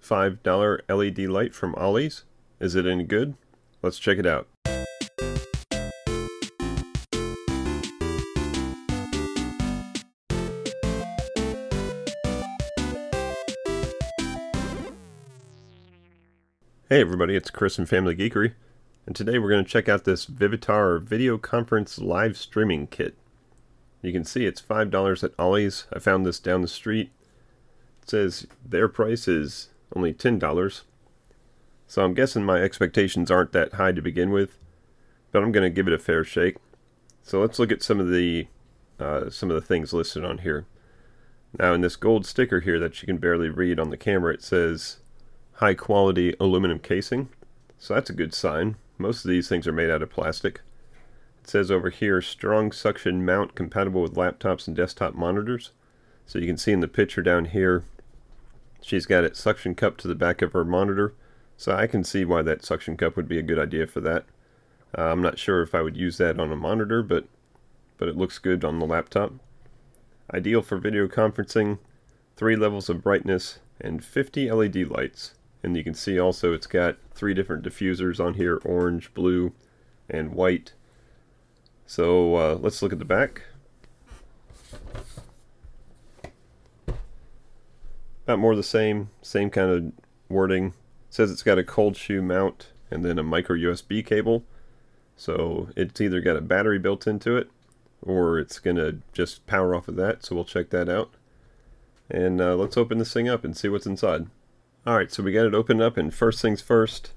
$5 LED light from Ollie's. Is it any good? Let's check it out. Hey everybody, it's Chris from Family Geekery, and today we're going to check out this Vivitar video conference live streaming kit. You can see it's $5 at Ollie's. I found this down the street. It says their price is only $10, so I'm guessing my expectations aren't that high to begin with, but I'm going to give it a fair shake. So let's look at some of the things listed on here. Now in this gold sticker here that you can barely read on the camera, it says high quality aluminum casing, so that's a good sign. Most of these things are made out of plastic. It says over here, strong suction mount compatible with laptops and desktop monitors. So you can see in the picture down here, she's got it suction cup to the back of her monitor, so I can see why that suction cup would be a good idea for that. I'm not sure if I would use that on a monitor, but it looks good on the laptop. Ideal for video conferencing, 3 levels of brightness, and 50 LED lights. And you can see also it's got 3 different diffusers on here, orange, blue, and white. So let's look at the back. About more of the same kind of wording. It says it's got a cold shoe mount and then a micro USB cable. So it's either got a battery built into it or it's going to just power off of that. So we'll check that out. And let's open this thing up and see what's inside. Alright, so we got it opened up, and first things first.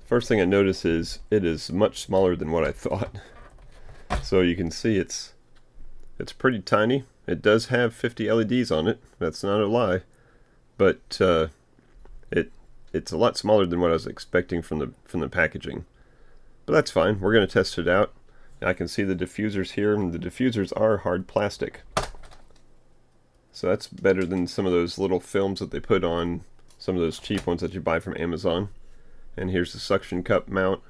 First thing I notice is it is much smaller than what I thought. So you can see it's pretty tiny. It does have 50 LEDs on it. That's not a lie. But it's a lot smaller than what I was expecting from the packaging. But that's fine. We're going to test it out. I can see the diffusers here, and the diffusers are hard plastic. So that's better than some of those little films that they put on some of those cheap ones that you buy from Amazon. And here's the suction cup mount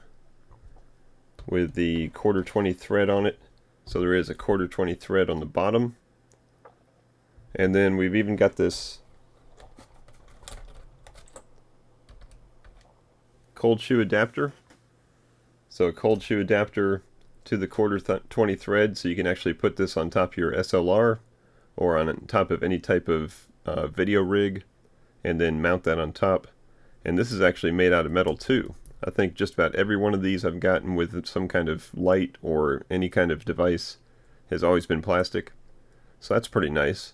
with the 1/4-20 thread on it. So there is a 1/4-20 thread on the bottom. And then we've even got this cold shoe adapter. So a cold shoe adapter to the 1/4-20 thread, so you can actually put this on top of your SLR or on top of any type of video rig, and then mount that on top. And this is actually made out of metal too. I think just about every one of these I've gotten with some kind of light or any kind of device has always been plastic. So that's pretty nice.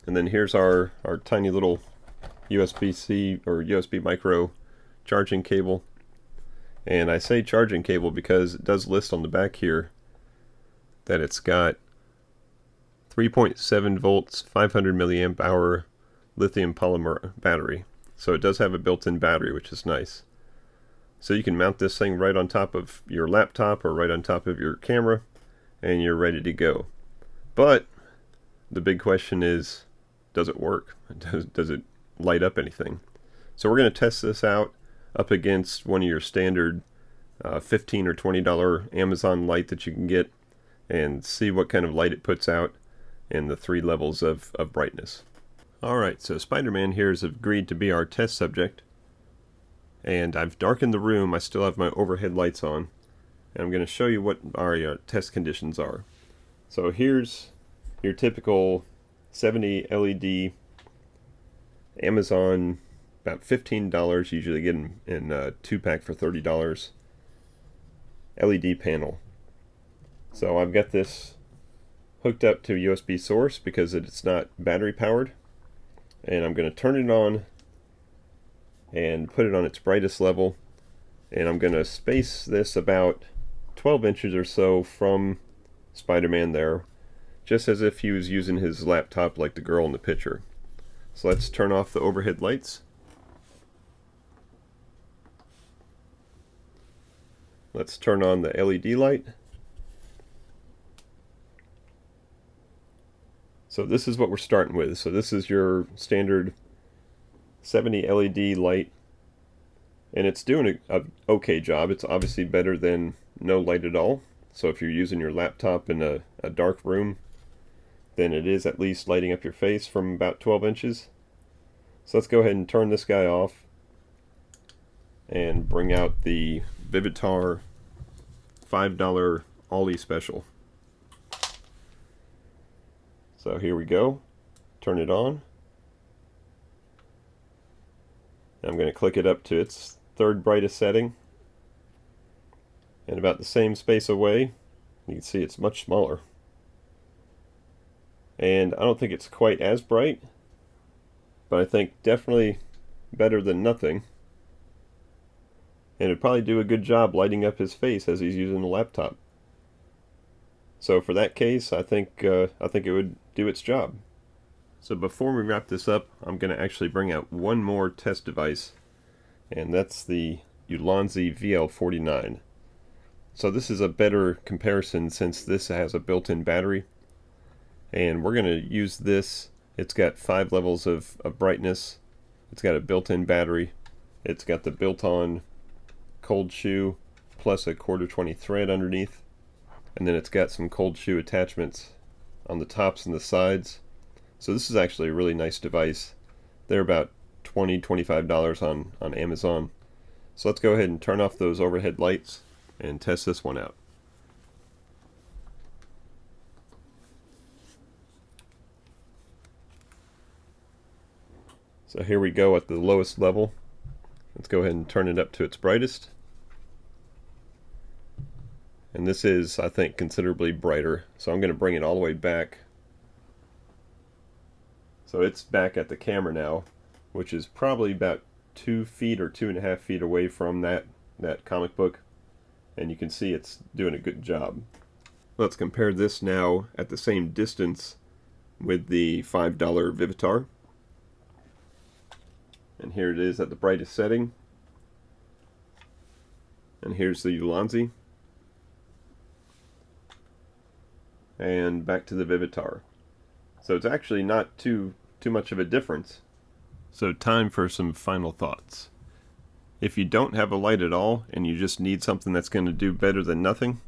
And then here's our tiny little USB-C or USB micro charging cable. And I say charging cable because it does list on the back here that it's got 3.7 volts, 500 milliamp hour lithium polymer battery. So it does have a built-in battery, which is nice. So you can mount this thing right on top of your laptop or right on top of your camera, and you're ready to go. But the big question is, does it work? Does it light up anything? So we're going to test this out up against one of your standard $15 or $20 Amazon light that you can get, and see what kind of light it puts out and the 3 levels of brightness. Alright, so Spider-Man here has agreed to be our test subject, and I've darkened the room. I still have my overhead lights on, and I'm going to show you what our test conditions are. So here's your typical 70 LED Amazon, about $15, usually get in a 2-pack for $30 LED panel. So I've got this hooked up to a USB source because it's not battery powered, and I'm going to turn it on and put it on its brightest level, and I'm going to space this about 12 inches or so from Spider-Man there, just as if he was using his laptop like the girl in the picture. So let's turn off the overhead lights. Let's turn on the LED light. So this is what we're starting with. So this is your standard 70 LED light, and it's doing a okay job. It's obviously better than no light at all. So if you're using your laptop in a dark room, then it is at least lighting up your face from about 12 inches. So let's go ahead and turn this guy off and bring out the Vivitar $5 Ollie special. So here we go. Turn it on. I'm going to click it up to its third brightest setting. And about the same space away, you can see it's much smaller. And I don't think it's quite as bright, but I think definitely better than nothing. And it'd probably do a good job lighting up his face as he's using the laptop. So for that case, I think it would do its job. So before we wrap this up, I'm going to actually bring out one more test device, and that's the Ollie VL49. So this is a better comparison since this has a built-in battery, and we're going to use this. It's got 5 levels of brightness. It's got a built-in battery. It's got the built-on cold shoe plus a 1/4-20 thread underneath, and then it's got some cold shoe attachments on the tops and the sides. So this is actually a really nice device. They're about $20-25 on Amazon. So let's go ahead and turn off those overhead lights and test this one out. So here we go at the lowest level. Let's go ahead and turn it up to its brightest. And this is, I think, considerably brighter. So I'm going to bring it all the way back. So it's back at the camera now, which is probably about 2 feet or 2.5 feet away from that comic book. And you can see it's doing a good job. Let's compare this now at the same distance with the $5 Vivitar. And here it is at the brightest setting. And here's the Ollie. And back to the Vivitar. So it's actually not too much of a difference. So time for some final thoughts. If you don't have a light at all and you just need something that's going to do better than nothing,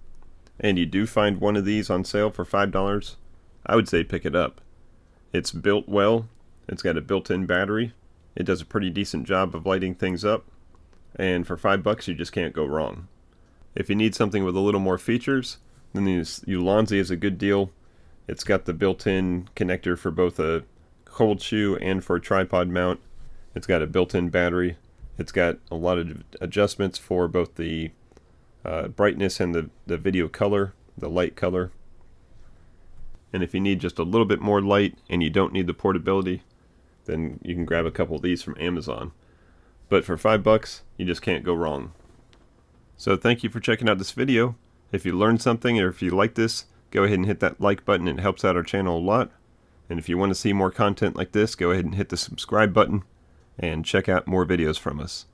and you do find one of these on sale for $5, I would say pick it up. It's built well, it's got a built-in battery, it does a pretty decent job of lighting things up, and for $5 you just can't go wrong. If you need something with a little more features, then the Ollie is a good deal. It's got the built-in connector for both a cold shoe and for a tripod mount. It's got a built-in battery. It's got a lot of adjustments for both the brightness and the video color, the light color. And if you need just a little bit more light and you don't need the portability, then you can grab a couple of these from Amazon. But for $5, you just can't go wrong. So thank you for checking out this video. If you learned something or if you like this, go ahead and hit that like button. It helps out our channel a lot. And if you want to see more content like this, go ahead and hit the subscribe button and check out more videos from us.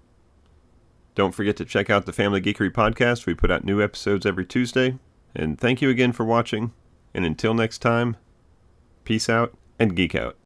Don't forget to check out the Family Geekery Podcast. We put out new episodes every Tuesday. And thank you again for watching. And until next time, peace out and geek out.